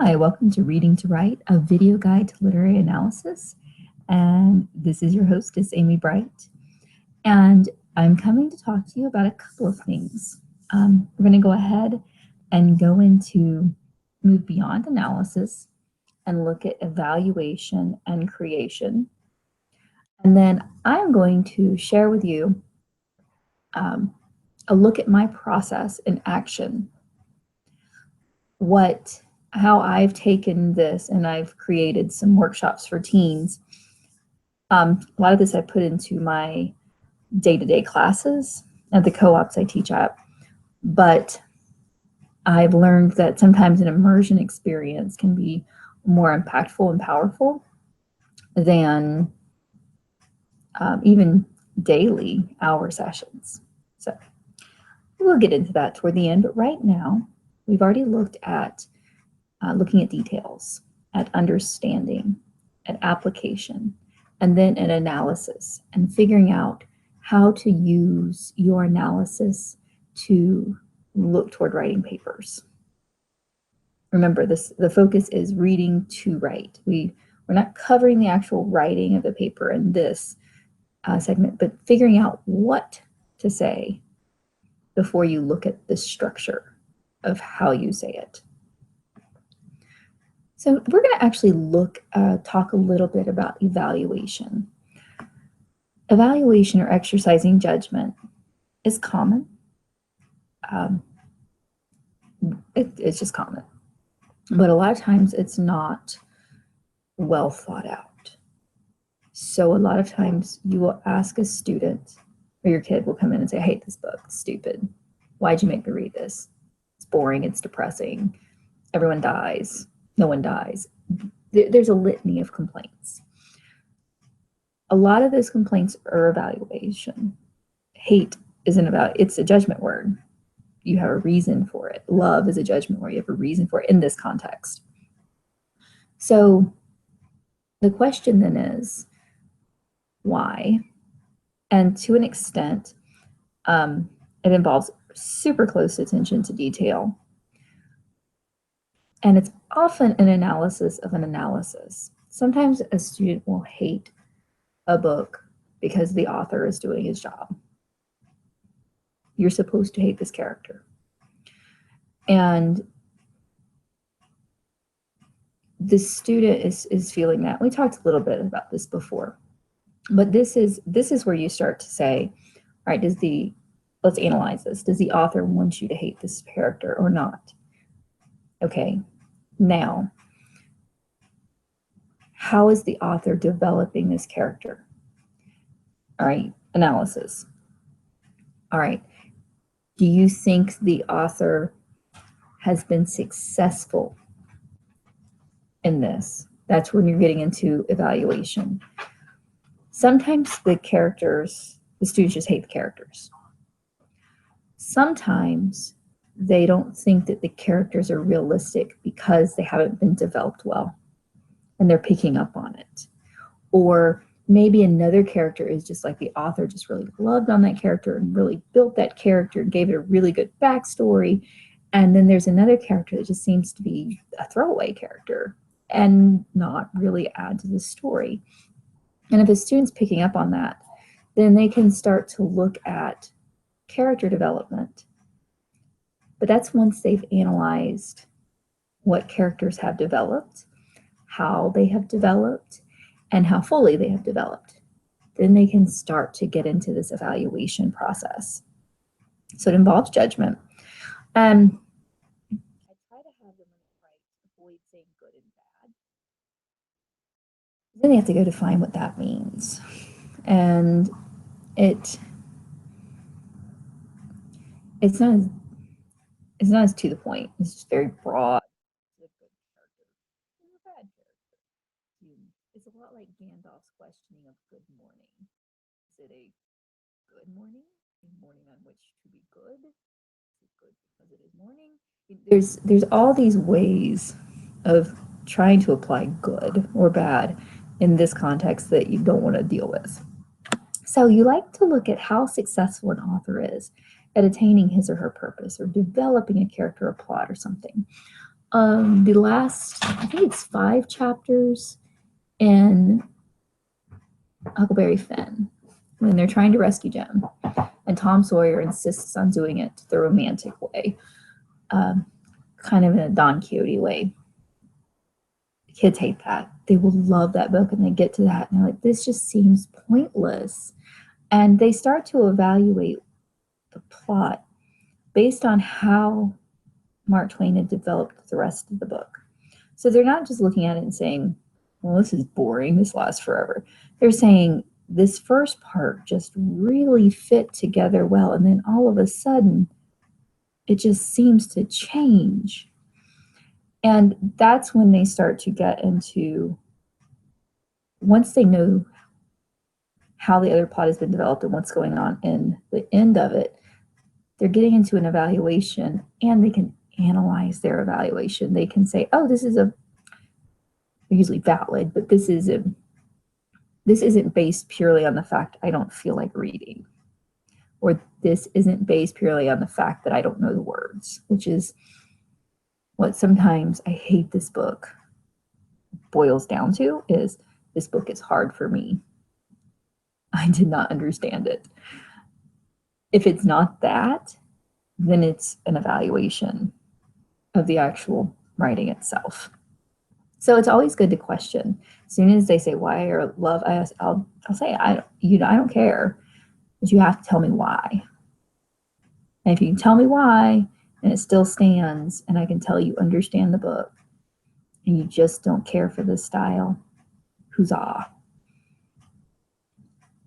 Hi, welcome to Reading to Write, a video guide to literary analysis. And this is your hostess, Amy Bright. And I'm coming to talk to you about a couple of things. We're going to go ahead and move beyond analysis and look at evaluation and creation. And then I'm going to share with you a look at my process in action, how I've taken this and I've created some workshops for teens. A lot of this I put into my day-to-day classes at the co-ops I teach at, but I've learned that sometimes an immersion experience can be more impactful and powerful than even daily hour sessions. So we'll get into that toward the end, but right now we've already looked at looking at details, at understanding, at application, and then an analysis, and figuring out how to use your analysis to look toward writing papers. Remember, the focus is reading to write. We're not covering the actual writing of the paper in this segment, but figuring out what to say before you look at the structure of how you say it. So we're going to actually talk a little bit about evaluation. Evaluation or exercising judgment is common. It's just common. But a lot of times it's not well thought out. So a lot of times you will ask a student, or your kid will come in and say, I hate this book, it's stupid. Why'd you make me read this? It's boring, it's depressing, everyone dies, no one dies. There's a litany of complaints. A lot of those complaints are evaluation. Hate isn't about, it's a judgment word. You have a reason for it. Love is a judgment word. You have a reason for it in this context. So the question then is, why? And to an extent, it involves super close attention to detail. And it's often an analysis of an analysis. Sometimes a student will hate a book because the author is doing his job. You're supposed to hate this character. And the student is feeling that. We talked a little bit about this before, but this is where you start to say, all right, let's analyze this. Does the author want you to hate this character or not? Okay, now, how is the author developing this character? All right, analysis. All right, do you think the author has been successful in this? That's when you're getting into evaluation. Sometimes the students just hate the characters. Sometimes they don't think that the characters are realistic because they haven't been developed well and they're picking up on it. Or maybe another character is just like the author just really loved on that character and really built that character and gave it a really good backstory. And then there's another character that just seems to be a throwaway character and not really add to the story. And if a student's picking up on that, then they can start to look at character development. But that's once they've analyzed what characters have developed, how they have developed, and how fully they have developed. Then they can start to get into this evaluation process. So it involves judgment. I try to have them avoid saying good and bad. Then they have to go define what that means. And it's not as to the point. It's just very broad. It's a lot like Gandalf's questioning of good morning. Is it a good morning? A morning on which to be good? Is it good because it is morning? There's all these ways of trying to apply good or bad in this context that you don't want to deal with. So you like to look at how successful an author is at attaining his or her purpose or developing a character or plot or something. The last, I think it's 5 chapters in Huckleberry Finn, when they're trying to rescue Jem, and Tom Sawyer insists on doing it the romantic way, kind of in a Don Quixote way. Kids hate that. They will love that book, and they get to that and they're like, this just seems pointless. And they start to evaluate the plot based on how Mark Twain had developed the rest of the book. So they're not just looking at it and saying, well, this is boring, this lasts forever. They're saying this first part just really fit together well, and then all of a sudden it just seems to change. And that's when they start to get into, once they know how the other plot has been developed and what's going on in the end of it, they're getting into an evaluation, and they can analyze their evaluation. They can say, oh, this is usually valid, but this isn't based purely on the fact I don't feel like reading, or this isn't based purely on the fact that I don't know the words, which is what sometimes I hate this book boils down to, is this book is hard for me. I did not understand it. If it's not that, then it's an evaluation of the actual writing itself. So it's always good to question. As soon as they say why or love, I'll say, I don't care, but you have to tell me why. And if you can tell me why, and it still stands, and I can tell you understand the book, and you just don't care for the style, huzzah.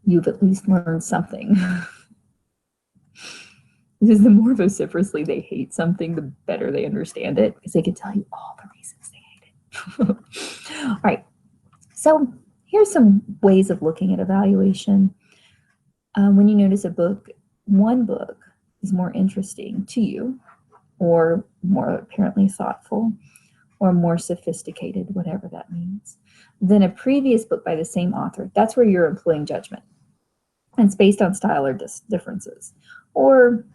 You've at least learned something. Because the more vociferously they hate something, the better they understand it, because they can tell you all the reasons they hate it. All right, so here's some ways of looking at evaluation. When you notice one book is more interesting to you, or more apparently thoughtful, or more sophisticated, whatever that means, than a previous book by the same author, that's where you're employing judgment. And it's based on style or differences, or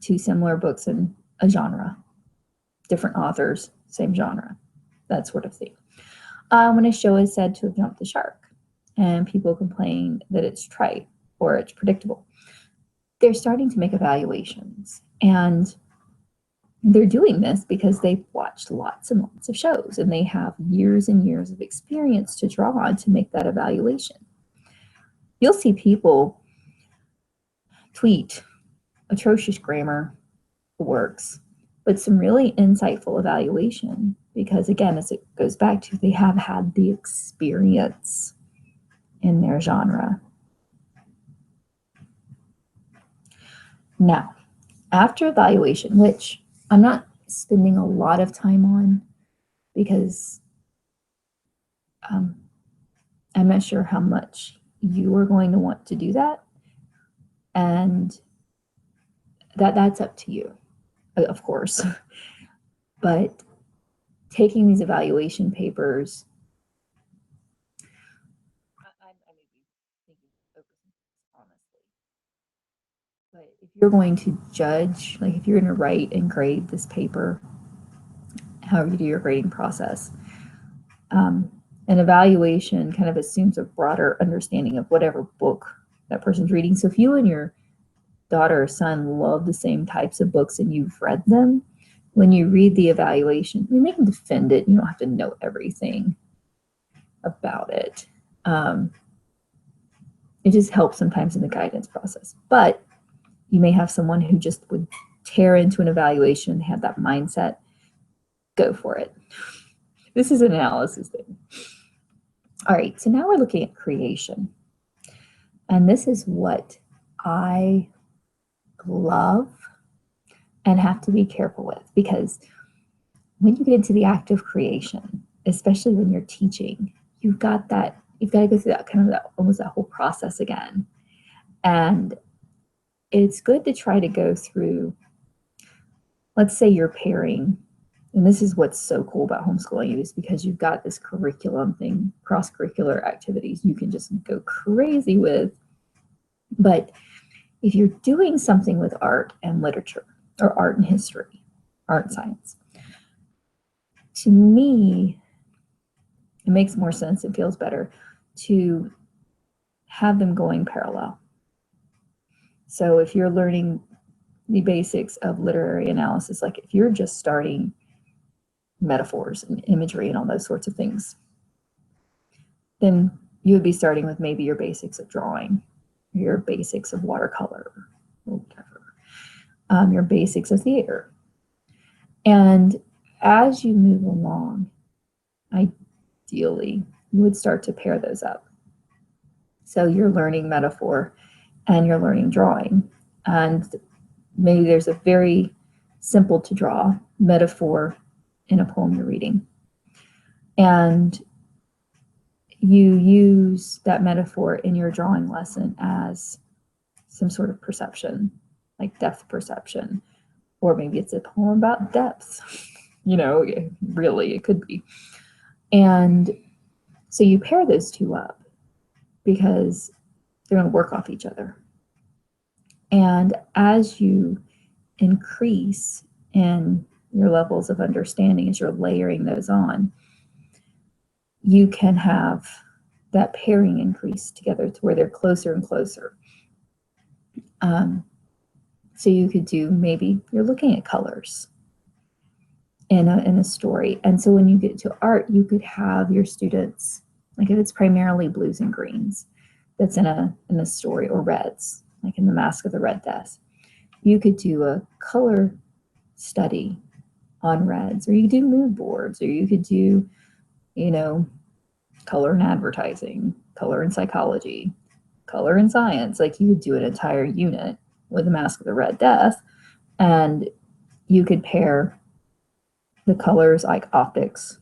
2 similar books in a genre, different authors, same genre, that sort of thing. When a show is said to have jumped the shark and people complain that it's trite or it's predictable, they're starting to make evaluations. And they're doing this because they've watched lots and lots of shows, and they have years and years of experience to draw on to make that evaluation. You'll see people tweet atrocious grammar works, but some really insightful evaluation, because again, as it goes back to, they have had the experience in their genre. Now, after evaluation, which I'm not spending a lot of time on, because I'm not sure how much you are going to want to do that, and that's up to you, of course. But taking these evaluation papers, I may be thinking honestly, but if you're going to judge, like if you're going to write and grade this paper, however you do your grading process, an evaluation kind of assumes a broader understanding of whatever book that person's reading. So if you and your daughter or son love the same types of books and you've read them, when you read the evaluation, they can defend it. You don't have to know everything about it. It just helps sometimes in the guidance process. But you may have someone who just would tear into an evaluation and have that mindset. Go for it. This is an analysis thing. All right, so now we're looking at creation. And this is what I love and have to be careful with, because when you get into the act of creation, especially when you're teaching, you've got to go through that kind of almost that whole process again. And it's good to try to go through, let's say you're pairing, and this is what's so cool about homeschooling, is because you've got this curriculum thing, cross-curricular activities you can just go crazy with. But if you're doing something with art and literature, or art and history, art and science, to me, it makes more sense, it feels better to have them going parallel. So if you're learning the basics of literary analysis, like if you're just starting metaphors and imagery and all those sorts of things, then you would be starting with maybe your basics of drawing, your basics of watercolor, or whatever, your basics of theater. And as you move along, ideally, you would start to pair those up. So you're learning metaphor and you're learning drawing. And maybe there's a very simple to draw metaphor in a poem you're reading. And you use that metaphor in your drawing lesson as some sort of perception, like depth perception, or maybe it's a poem about depth, you know, really, it could be. And so you pair those two up because they're going to work off each other. And as you increase in your levels of understanding, as you're layering those on, you can have that pairing increase together to where they're closer and closer. So you could do, maybe you're looking at colors in a story. And so when you get to art, you could have your students, like if it's primarily blues and greens that's in a story, or reds, like in The Masque of the Red Death, you could do a color study on reds, or you could do mood boards, or you could do, you know, color in advertising, color in psychology, color in science. Like you could do an entire unit with The Masque of the Red Death, and you could pair the colors like optics,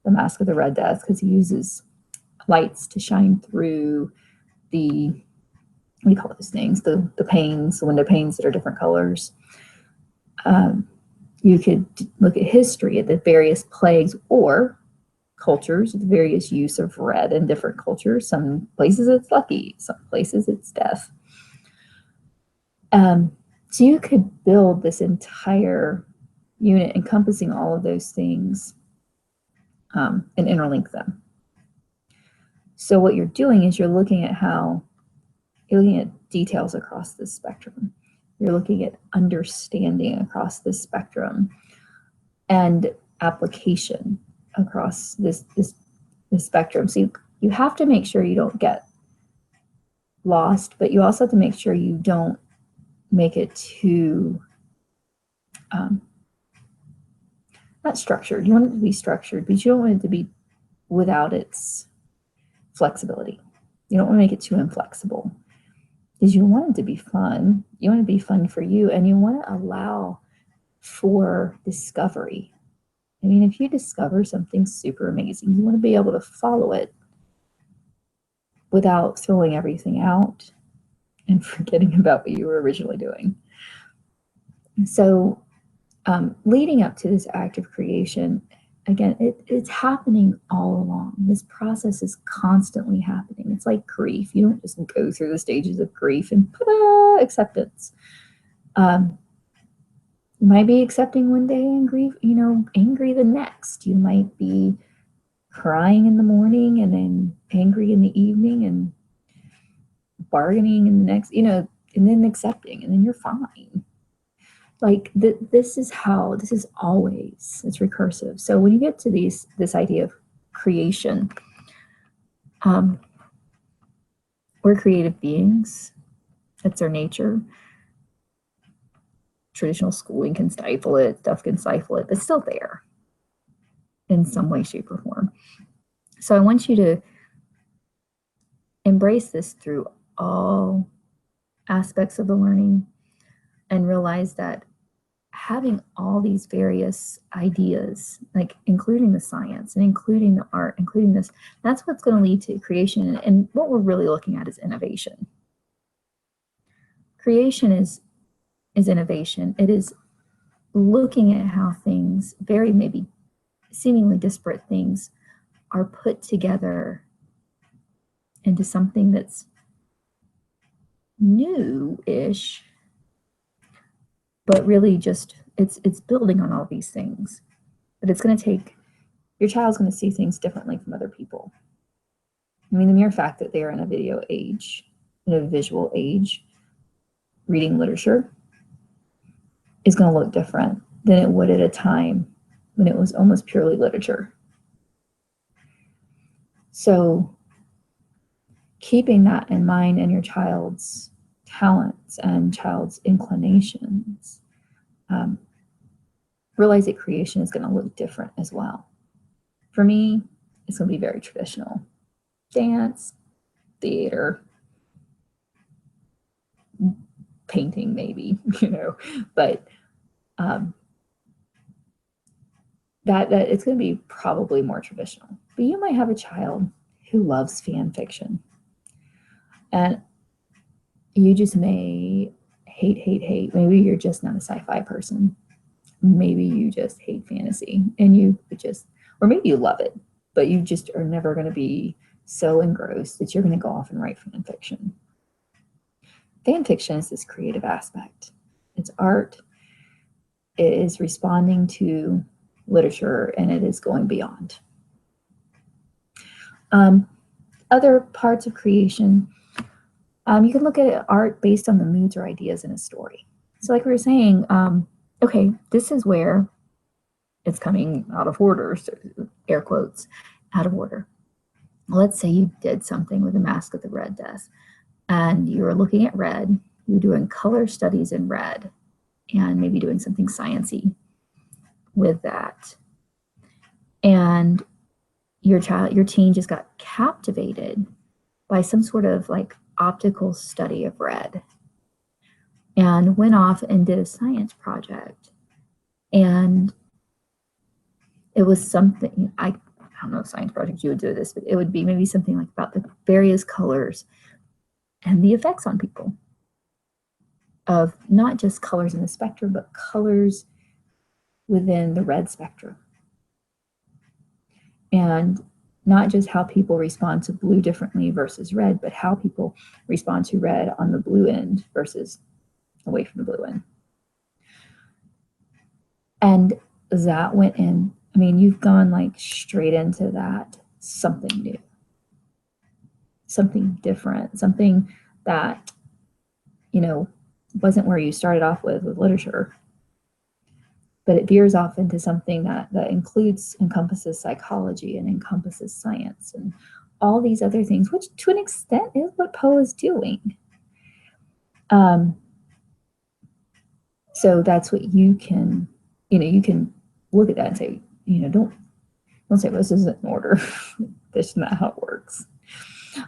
The Masque of the Red Death, because he uses lights to shine through the, what do you call those things? The panes, the window panes that are different colors. You could look at history, at the various plagues or cultures, the various use of red in different cultures. Some places it's lucky, some places it's death. So you could build this entire unit encompassing all of those things and interlink them. So what you're doing is you're looking at details across the spectrum. You're looking at understanding across this spectrum and application across this spectrum. So you have to make sure you don't get lost, but you also have to make sure you don't make it too not structured. You want it to be structured, but you don't want it to be without its flexibility. You don't want to make it too inflexible, because you want it to be fun. You want it to be fun for you, and you want to allow for discovery. I mean, if you discover something super amazing, you want to be able to follow it without throwing everything out and forgetting about what you were originally doing. So leading up to this act of creation, again, it's happening all along. This process is constantly happening. It's like grief. You don't just go through the stages of grief and ta-da, acceptance. You might be accepting one day and grief, you know, angry the next. You might be crying in the morning and then angry in the evening and bargaining in the next, you know, and then accepting, and then you're fine. Like this is always, it's recursive. So when you get to this idea of creation, we're creative beings. That's our nature. Traditional schooling can stifle it, stuff can stifle it, but it's still there in some way, shape, or form. So I want you to embrace this through all aspects of the learning and realize that having all these various ideas, like including the science and including the art, including this, that's what's going to lead to creation. And what we're really looking at is innovation. Creation is innovation. It is looking at how things, very maybe seemingly disparate things, are put together into something that's new-ish, but really just it's building on all these things but it's going to take, your child's going to see things differently from other people. I mean, the mere fact that they are in a video age, in a visual age, reading literature is going to look different than it would at a time when it was almost purely literature. So keeping that in mind and your child's talents and child's inclinations, realize that creation is going to look different as well. For me, it's going to be very traditional. Dance, theater, painting maybe, you know, but that it's going to be probably more traditional. But you might have a child who loves fan fiction, and you just may hate. Maybe you're just not a sci-fi person. Maybe you just hate fantasy, and you just, or maybe you love it, but you just are never going to be so engrossed that you're going to go off and write fan fiction. Fan fiction is this creative aspect. It's art. It is responding to literature, and it is going beyond. Other parts of creation, you can look at art based on the moods or ideas in a story. So like we were saying, okay, this is where it's coming out of order, so air quotes, out of order. Let's say you did something with the Masque of the Red Death, and you were looking at red, you're doing color studies in red, and maybe doing something sciencey with that. And your teen just got captivated by some sort of like optical study of red and went off and did a science project. And it was something, I don't know if science project you would do this, but it would be maybe something like about the various colors and the effects on people of not just colors in the spectrum, but colors within the red spectrum. And not just how people respond to blue differently versus red, but how people respond to red on the blue end versus away from the blue end. And that went in, I mean, you've gone like straight into that, something new, something different, something that, you know, wasn't where you started off with literature, but it veers off into something that encompasses psychology and encompasses science and all these other things, which to an extent is what Poe is doing. So that's what you can, you can look at that and say, don't say, well, this isn't in order. That's not how it works.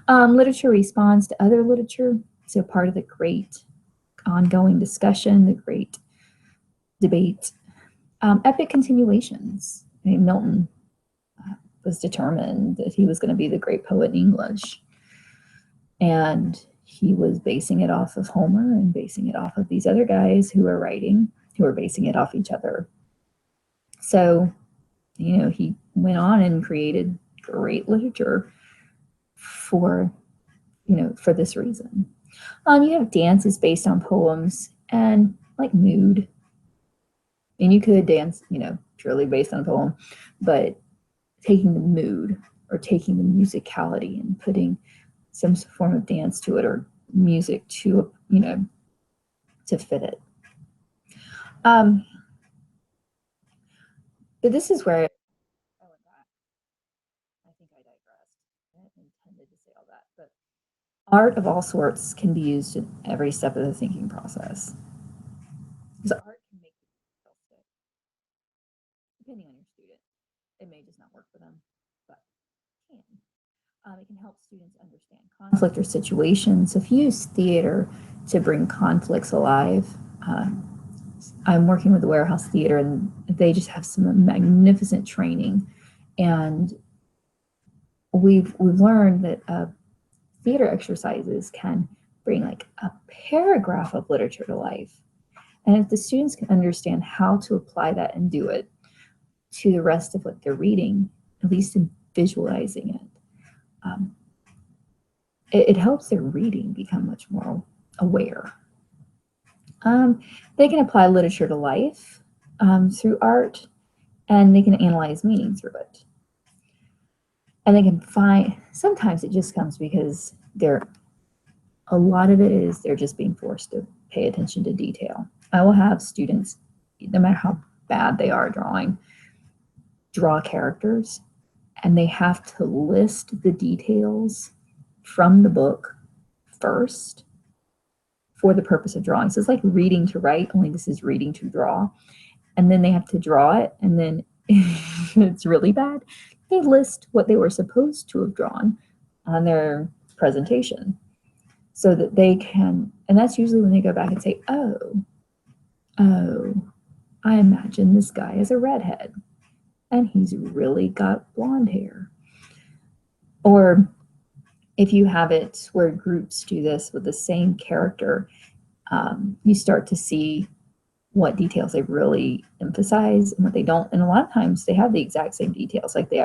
Literature responds to other literature. So part of the great ongoing discussion, the great debate, epic continuations. I mean, Milton was determined that he was going to be the great poet in English. And he was basing it off of Homer and basing it off of these other guys who were writing, who were basing it off each other. So, he went on and created great literature for this reason. You have dances based on poems and like mood. And you could dance, purely based on a poem, but taking the mood or taking the musicality and putting some form of dance to it or music to, to fit it. But this is where I think I digressed. I hadn't intended to say all that, but art of all sorts can be used in every step of the thinking process. Because art can make you feel sick. Depending on your student, it may just not work for them, but it can. It can help students understand conflict or situations. So if you use theater to bring conflicts alive, I'm working with the Warehouse Theater, and they just have some magnificent training. And we've learned that theater exercises can bring like a paragraph of literature to life. And if the students can understand how to apply that and do it to the rest of what they're reading, at least in visualizing it, it helps their reading become much more aware. They can apply literature to life through art. and they can analyze meaning through it. And they can find, sometimes it just comes because a lot of it is they're just being forced to pay attention to detail. I will have students, no matter how bad they are drawing, draw characters, and they have to list the details from the book first for the purpose of drawing. So it's like reading to write, only this is reading to draw. And then they have to draw it, and then if it's really bad, they list what they were supposed to have drawn on their presentation so that they can, and that's usually when they go back and say, oh, I imagine this guy is a redhead and he's really got blonde hair. Or if you have it where groups do this with the same character, you start to see what details they really emphasize and what they don't. And a lot of times they have the exact same details, like they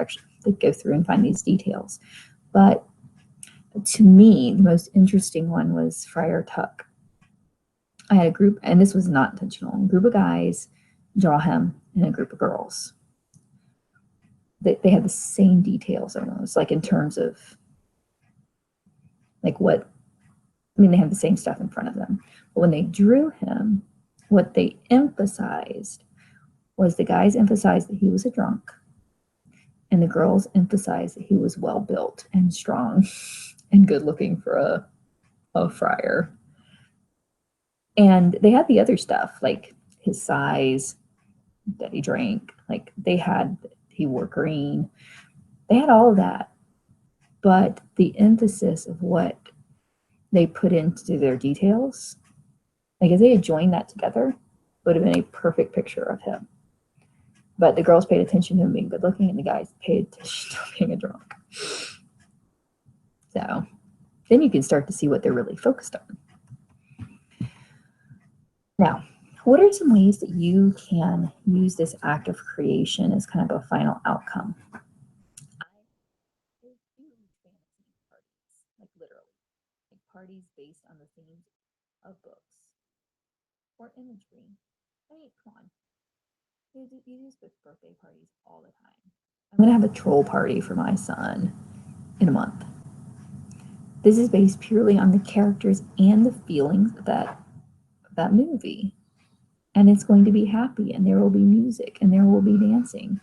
go through and find these details. But to me, the most interesting one was Friar Tuck. I had a group, and this was not intentional, a group of guys draw him and a group of girls. They had the same details almost, like in terms of like what, I mean, they have the same stuff in front of them. But when they drew him, what they emphasized was the guys emphasized that he was a drunk, and the girls emphasized that he was well built and strong and good looking for a friar. And they had the other stuff, like his size, that he drank, like he wore green. They had all of that. But the emphasis of what they put into their details, like if they had joined that together, it would have been a perfect picture of him. But the girls paid attention to him being good looking, and the guys paid attention to him being a drunk. So then you can start to see what they're really focused on. Now, what are some ways that you can use this act of creation as kind of a final outcome? I do fantasy parties, like literally, like parties based on the themes of books or imagery. I mean, come on. You do this with birthday parties all the time. I'm going to have a troll party for my son in a month. This is based purely on the characters and the feelings of that movie. And it's going to be happy, and there will be music, and there will be dancing,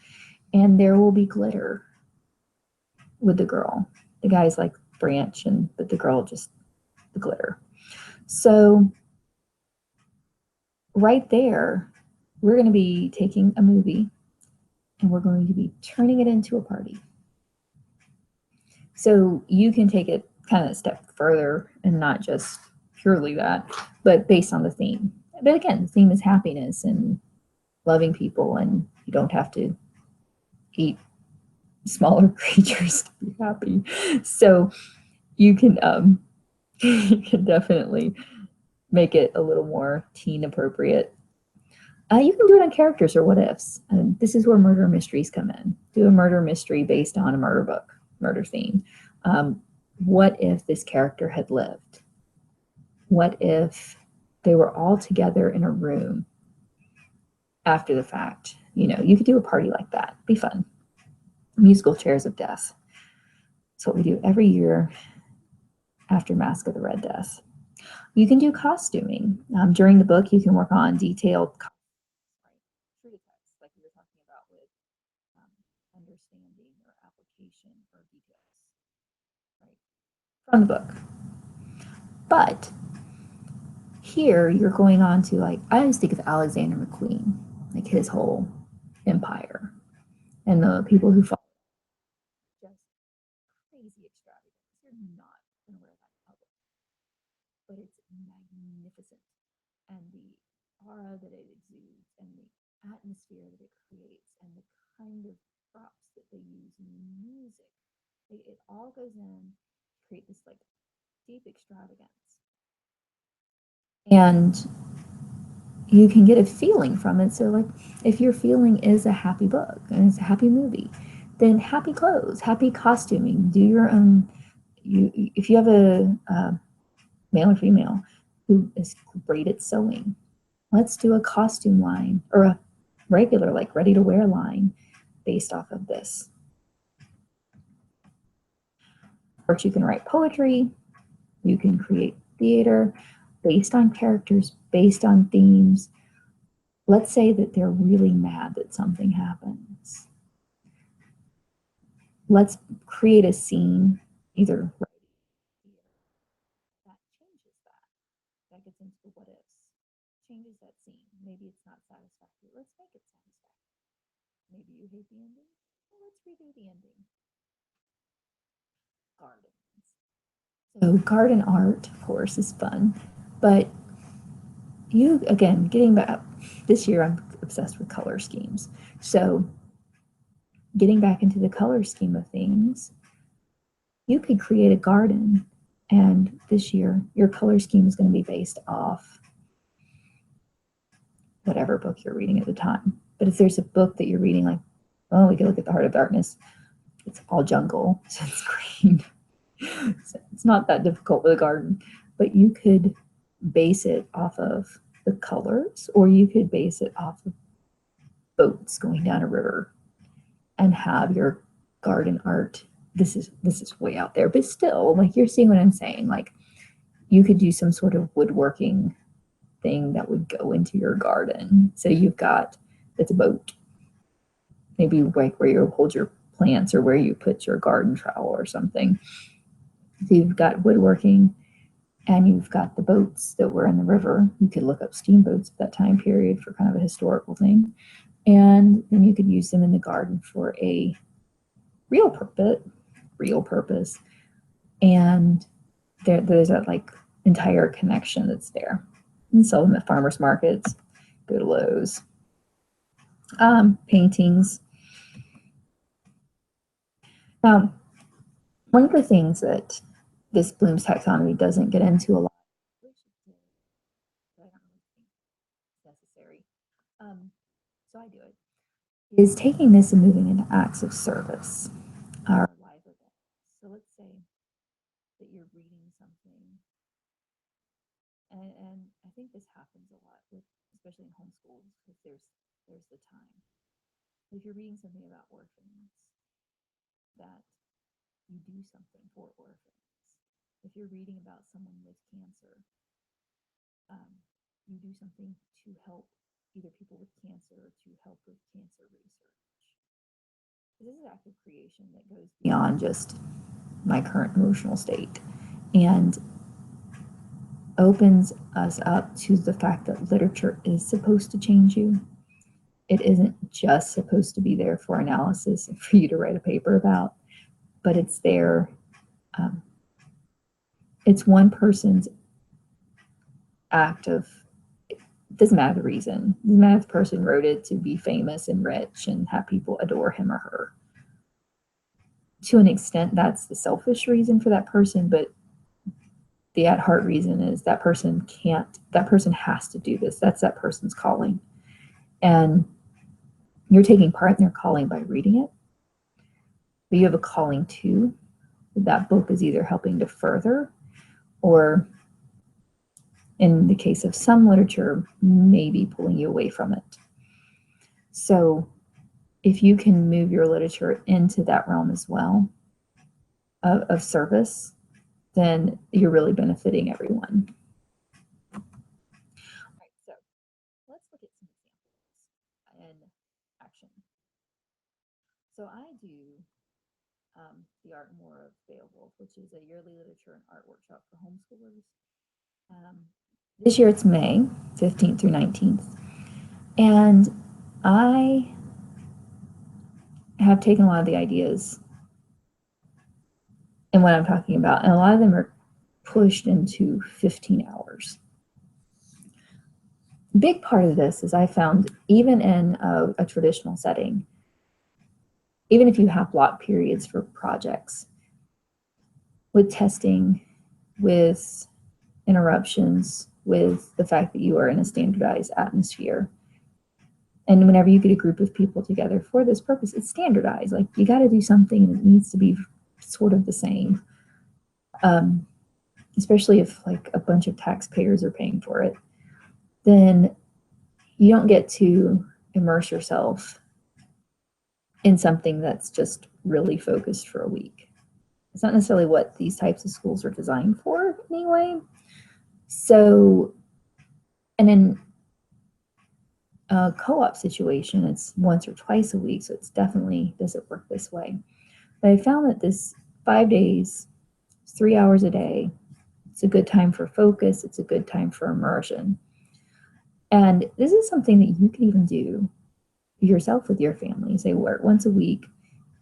and there will be glitter with the girl. The guy's like Branch, but the girl just the glitter. So right there, we're going to be taking a movie and we're going to be turning it into a party. So you can take it kind of a step further and not just purely that, but based on the theme. But again, the theme is happiness and loving people, and you don't have to eat smaller creatures to be happy. So you can you can definitely make it a little more teen appropriate. You can do it on characters or what ifs. This is where murder mysteries come in. Do a murder mystery based on a murder book, murder theme. What if this character had lived? What if they were all together in a room after the fact? You know, you could do a party like that. Be fun. Musical Chairs of Death. That's what we do every year after Masque of the Red Death. You can do costuming. During the book, you can work on detailed true text, like we were talking about with understanding or application or details, right, from the book. But here you're going on to, like, I always think of Alexander McQueen, like his whole empire and the people who follow. Just crazy extravagance. You're not going to wear that in public, but it's magnificent, and the aura that it exudes, and the atmosphere that it creates, and the kind of props that they use, and the music, it all goes in to create this like deep extravagance. And you can get a feeling from it. So like if your feeling is a happy book and it's a happy movie, then happy clothes, happy costuming, do your own. If you have a male or female who is great at sewing, let's do a costume line or regular, like ready to wear line based off of this. Of course, you can write poetry, you can create theater based on characters, based on themes. Let's say that they're really mad that something happens. Let's create a scene, either that changes that gets into the what ifs, changes that scene. Maybe it's not satisfactory. Let's make it satisfactory. Maybe you hate the ending. Well, let's redo the ending. Gardens. So garden art, of course, is fun, but you, again, getting back, this year I'm obsessed with color schemes. So getting back into the color scheme of things, you could create a garden, and this year your color scheme is going to be based off whatever book you're reading at the time. But if there's a book that you're reading, like, oh, we could look at The Heart of Darkness, it's all jungle, so it's green. So it's not that difficult with a garden, but you could base it off of the colors, or you could base it off of boats going down a river and have your garden art. This is way out there, but still, like, you're seeing what I'm saying. Like, you could do some sort of woodworking thing that would go into your garden. So you've got, it's a boat, maybe like where you hold your plants or where you put your garden trowel or something. So you've got woodworking, and you've got the boats that were in the river. You could look up steamboats at that time period for kind of a historical thing. And then you could use them in the garden for a real purpose. And there's that like entire connection that's there. And sell them at farmers markets, go to Lowe's. Paintings. Now, one of the things that this Bloom's taxonomy doesn't get into a lot, but I don't really think it's necessary, so I do it, is taking this and moving into acts of service, our live events. So let's say that you're reading something, and I think this happens a lot with, especially in homeschools, because there's the time. If you're reading something about orphans, that you do something for orphans. If you're reading about someone with cancer, you do something to help either people with cancer or to help with cancer research. This is active creation that goes beyond just my current emotional state and opens us up to the fact that literature is supposed to change you. It isn't just supposed to be there for analysis and for you to write a paper about, but it's there. It's one person's act of, it doesn't matter the reason. It doesn't matter if the person wrote it to be famous and rich and have people adore him or her. To an extent, that's the selfish reason for that person, but the at heart reason is that person has to do this. That's that person's calling. And you're taking part in their calling by reading it, but you have a calling too. That book is either helping to further, or in the case of some literature, maybe pulling you away from it. So if you can move your literature into that realm as well of service, then you're really benefiting everyone. All right, so let's look at some examples in action. So I do the Art More of Beowulf, which is a yearly literature and art workshop for homeschoolers. This year it's May 15th through 19th. And I have taken a lot of the ideas and what I'm talking about, and a lot of them are pushed into 15 hours. Big part of this is I found, even in a traditional setting, even if you have block periods for projects, with testing, with interruptions, with the fact that you are in a standardized atmosphere, and whenever you get a group of people together for this purpose, it's standardized. Like, you got to do something and it needs to be sort of the same, especially if like a bunch of taxpayers are paying for it. Then you don't get to immerse yourself in something that's just really focused for a week. It's not necessarily what these types of schools are designed for anyway. So, and in a co-op situation, it's once or twice a week, so it's definitely doesn't work this way. But I found that this 5 days, 3 hours a day, it's a good time for focus, it's a good time for immersion. And this is something that you can even do yourself with your family. Say, once a week,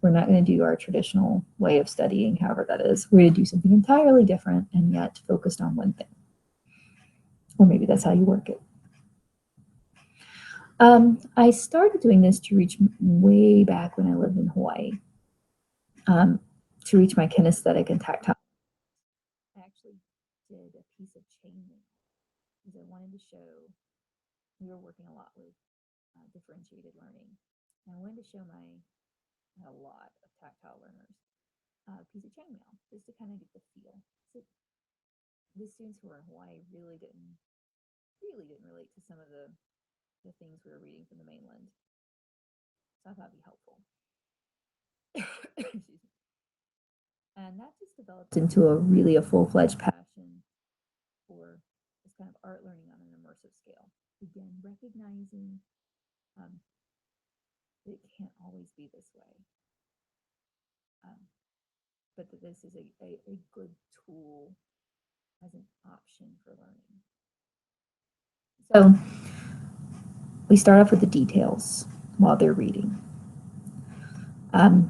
we're not going to do our traditional way of studying, however that is. We're going to do something entirely different and yet focused on one thing. Or maybe that's how you work it. I started doing this to reach way back when I lived in Hawaii, to reach my kinesthetic and tactile. I actually did a piece of chainmail because I wanted to show, we were working a lot with differentiated learning. And I wanted to show a lot of tactile learners a piece of chainmail just to kind of get the feel. So the students who were in Hawaii really didn't relate to some of the things we were reading from the mainland. So I thought it'd be helpful. And that just developed into a full-fledged passion for this kind of art learning on an immersive scale. Again, recognizing that it can't always be this way. But that this is a good tool as an option for learning. So we start off with the details while they're reading. And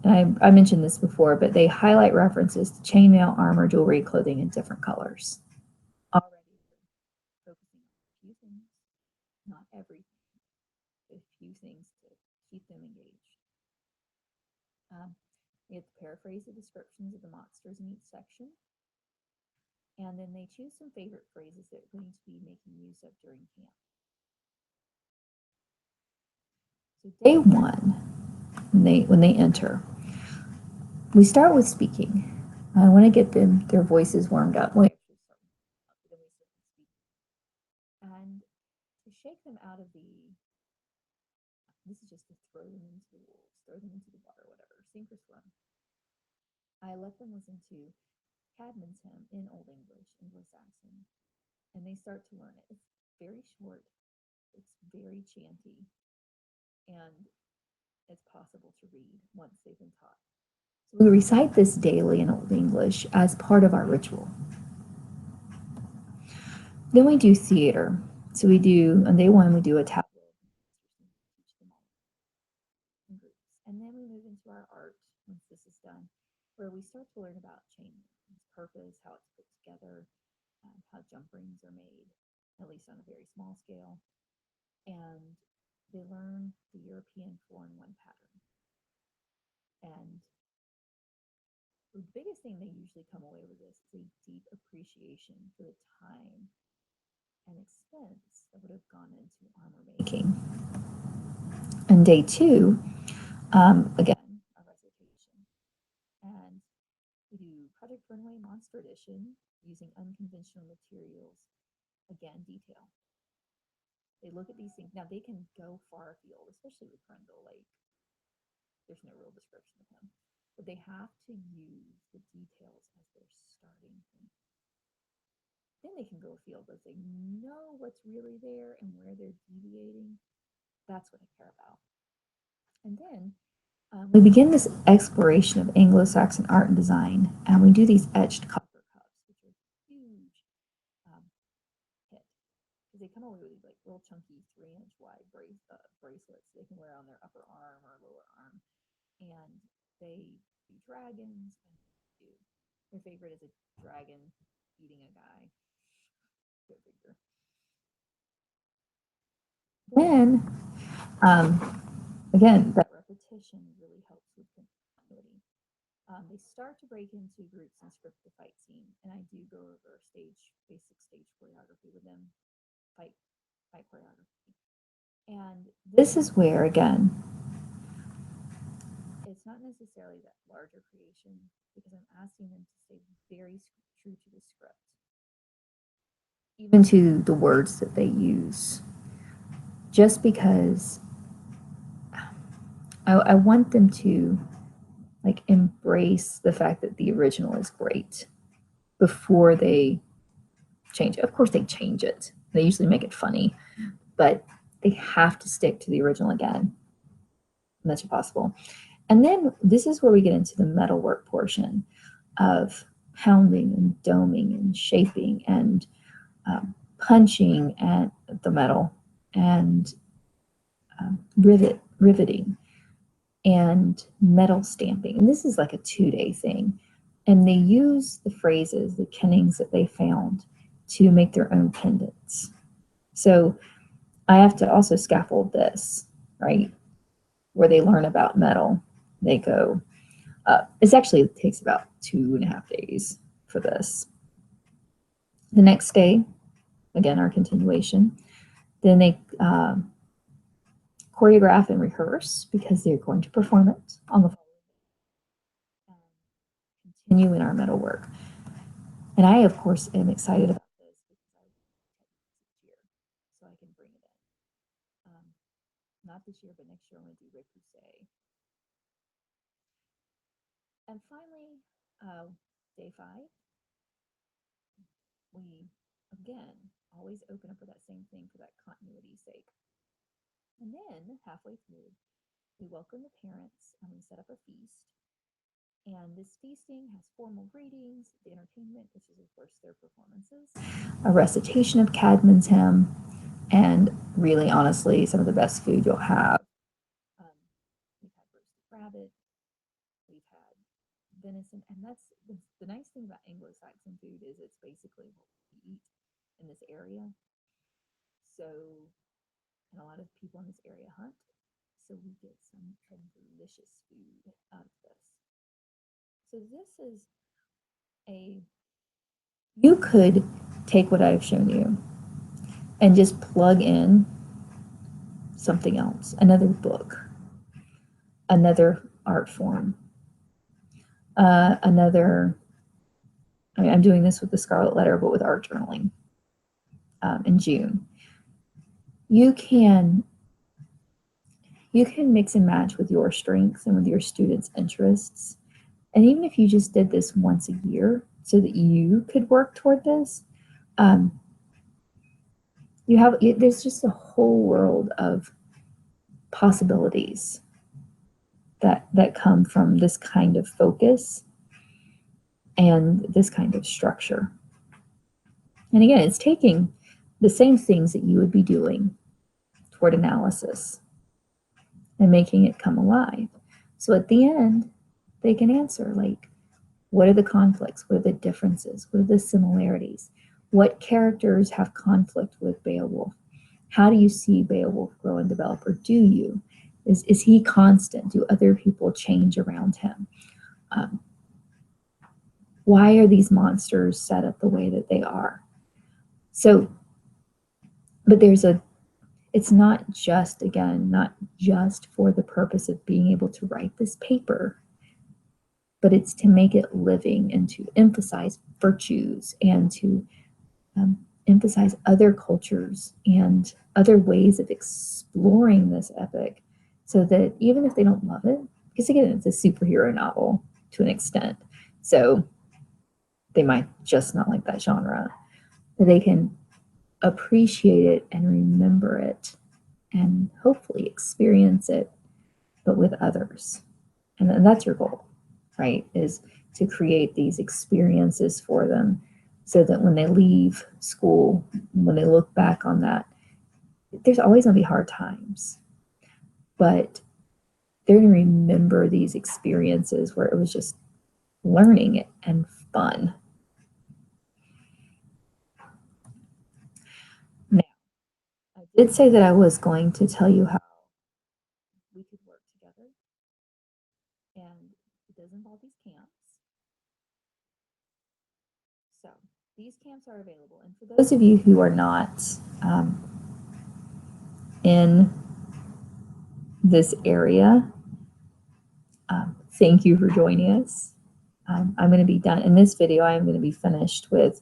I mentioned this before, but they highlight references to chainmail, armor, jewelry, clothing in different colors. Already focusing on a few things, not everything, a few things to keep them engaged. They have to paraphrase the descriptions of the monsters in each section. And then they choose some favorite phrases that they're going to be making use of during camp. So day one, when they enter, we start with speaking. I want to get their voices warmed up. And to shake them out of this is just to throw them into the wolves, throw them into the water, whatever, sink or swim. I let them listen to Cadman's hymn in Old English, Anglo-Saxon, and they start to learn it. It's very short, it's very chanty, and it's possible to read once they've been taught. So we recite this daily in Old English as part of our ritual. Then we do theater. So on day one, we do a tableau. And then we move into our art once this is done, where we start to learn about chainmail, its purpose, how it's put together, how jump rings are made, at least on a very small scale. And they learn the European 4-in-1 pattern. And the biggest thing they usually come away with is a deep appreciation for the time and expense that would have gone into armor making. And day two, again, a recitation. And we do Project Runway Monster Edition using unconventional materials. Again, detail. They look at these things. Now, they can go far afield, especially with Grendel. Like, there's no real description of him. But they have to use the details as their starting point. Then they can go afield, but if they know what's really there and where they're deviating, that's what I care about. And then we begin this exploration of Anglo-Saxon art and design, and we do these etched copper cups, which are huge hit, because they come away with these like real chunky 3-inch wide bracelets they can wear on their upper arm or lower arm, and they do dragons. And their favorite is a dragon eating a guy. Go figure. Then, again, that repetition really helps with continuity. They start to break into groups and script the fight scene, and I do go over basic stage choreography with them, fight choreography. And this is where, again, it's not necessarily that larger creation, because I'm asking them to stay very true to the script, even to the words that they use. just because I want them to like embrace the fact that the original is great before they change it. Of course, they change it. They usually make it funny, but they have to stick to the original again, much as possible. And then this is where we get into the metalwork portion of pounding and doming and shaping and punching at the metal and riveting and metal stamping. And this is like a 2-day thing. And they use the phrases, the kennings that they found to make their own pendants. So I have to also scaffold this, right? Where they learn about metal. They go, it takes about 2.5 days for this. The next day, again, our continuation, then they choreograph and rehearse because they're going to perform it on the continue in our metal work. And I, of course, am excited about this because so I can bring it in. Not this year, but next year I'm going to do Repoussé. And finally, day 5, we again always open up with that same thing for that continuity's sake. And then halfway through, we welcome the parents and we set up a feast. And this feasting has formal greetings, the entertainment, which is of course their performances, a recitation of Cadman's hymn, and really honestly, some of the best food you'll have. We've had roasted rabbit, we've had venison, and that's the nice thing about Anglo-Saxon food is it's basically what we eat in this area. So, and a lot of people in this area hunt, so we get some delicious food out of this. So this is you could take what I've shown you and just plug in something else, another book, another art form, I'm doing this with the Scarlet Letter, but with art journaling in June. You can mix and match with your strengths and with your students' interests. And even if you just did this once a year so that you could work toward this, there's just a whole world of possibilities that come from this kind of focus and this kind of structure. And again, it's taking the same things that you would be doing toward analysis and making it come alive. So at the end, they can answer like, what are the conflicts? What are the differences? What are the similarities? What characters have conflict with Beowulf? How do you see Beowulf grow and develop, or do you? Is he constant? Do other people change around him? Why are these monsters set up the way that they are? So, but it's not just, again, not just for the purpose of being able to write this paper, but it's to make it living and to emphasize virtues and to emphasize other cultures and other ways of exploring this epic, so that even if they don't love it, because again, it's a superhero novel to an extent, so they might just not like that genre, they can appreciate it and remember it and hopefully experience it, but with others. And that's your goal, right? Is to create these experiences for them so that when they leave school, when they look back on that, there's always going to be hard times, but they're going to remember these experiences where it was just learning and fun. Now, I did say that I was going to tell you how we could work together, and it does involve these camps. So these camps are available, and for those of you who are not in this area, thank you for joining us. I'm going to be done in this video. I'm going to be finished with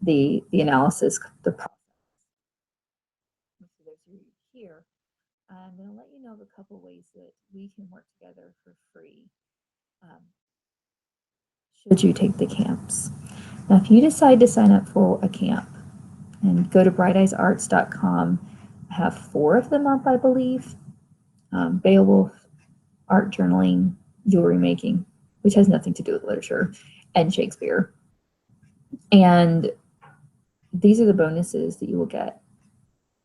the analysis, the process. For those of you here, I'm going to let you know of a couple ways that we can work together for free um, should you take the camps. Now, if you decide to sign up for a camp and go to brighteyesarts.com, I have 4 of them up, I believe. Beowulf, art journaling, jewelry making, which has nothing to do with literature, and Shakespeare. And these are the bonuses that you will get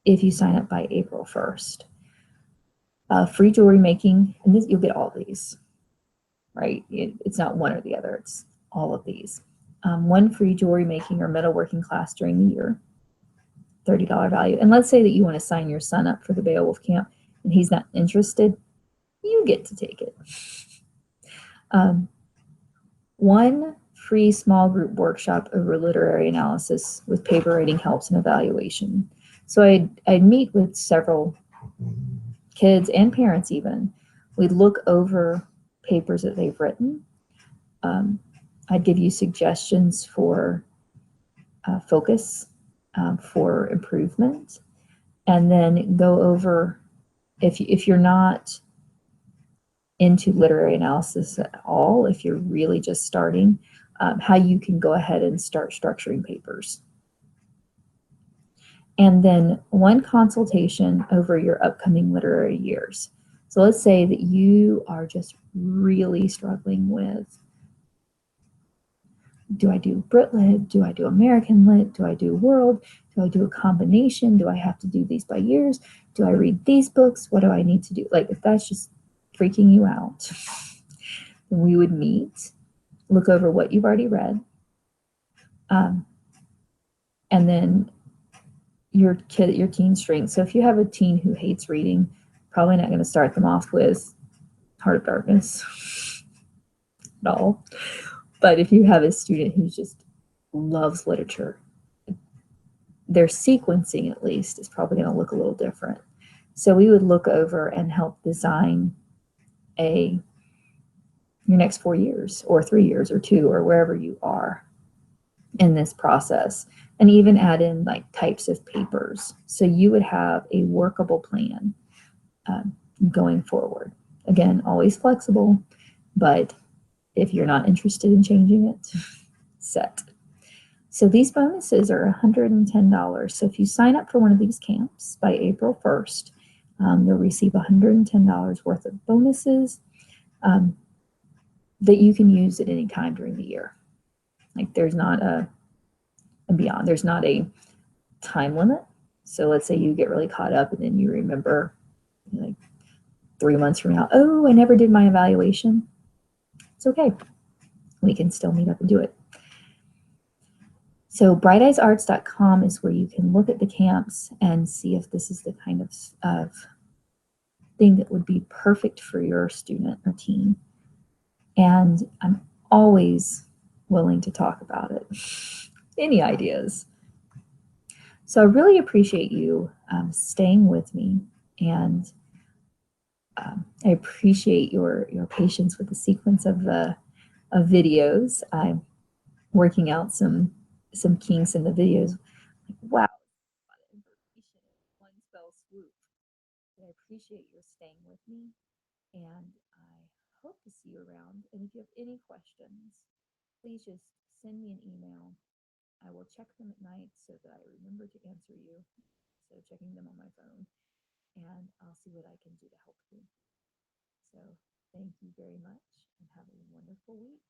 if you sign up by April 1st. Free jewelry making, and this, you'll get all of these, right? It's not one or the other, it's all of these. 1 free jewelry making or metalworking class during the year, $30 value. And let's say that you want to sign your son up for the Beowulf camp and he's not interested, you get to take it. 1 free small group workshop over literary analysis with paper writing helps and evaluation. So I'd meet with several kids and parents even. We'd look over papers that they've written. I'd give you suggestions for focus, for improvement, and then go over, if you're not into literary analysis at all, if you're really just starting, how you can go ahead and start structuring papers. And then 1 consultation over your upcoming literary years. So let's say that you are just really struggling with, do I do Brit Lit? Do I do American Lit? Do I do World? Do I do a combination? Do I have to do these by years? Do I read these books? What do I need to do? Like, if that's just freaking you out, then we would meet, look over what you've already read, and then your teen's strengths. So if you have a teen who hates reading, probably not going to start them off with Heart of Darkness at all. But if you have a student who just loves literature, their sequencing at least is probably going to look a little different. So we would look over and help design your next 4 years or 3 years or 2 or wherever you are in this process, and even add in like types of papers. So you would have a workable plan going forward. Again, always flexible, but if you're not interested in changing it, set. So these bonuses are $110. So if you sign up for one of these camps by April 1st, you'll receive $110 worth of bonuses that you can use at any time during the year. Like, there's not there's not a time limit. So let's say you get really caught up and then you remember, like 3 months from now, oh, I never did my evaluation. It's okay. We can still meet up and do it. So brighteyesarts.com is where you can look at the camps and see if this is the kind of thing that would be perfect for your student or teen. And I'm always willing to talk about it. Any ideas? So I really appreciate you staying with me, and I appreciate your patience with the sequence of videos. I'm working out some kinks in the videos. Wow, a lot of information in one fell swoop. But I appreciate your staying with me, and I hope to see you around. And if you have any questions, please just send me an email. I will check them at night so that I remember to answer you instead of checking them on my phone, and I'll see what I can do to help you. So thank you very much and have a wonderful week.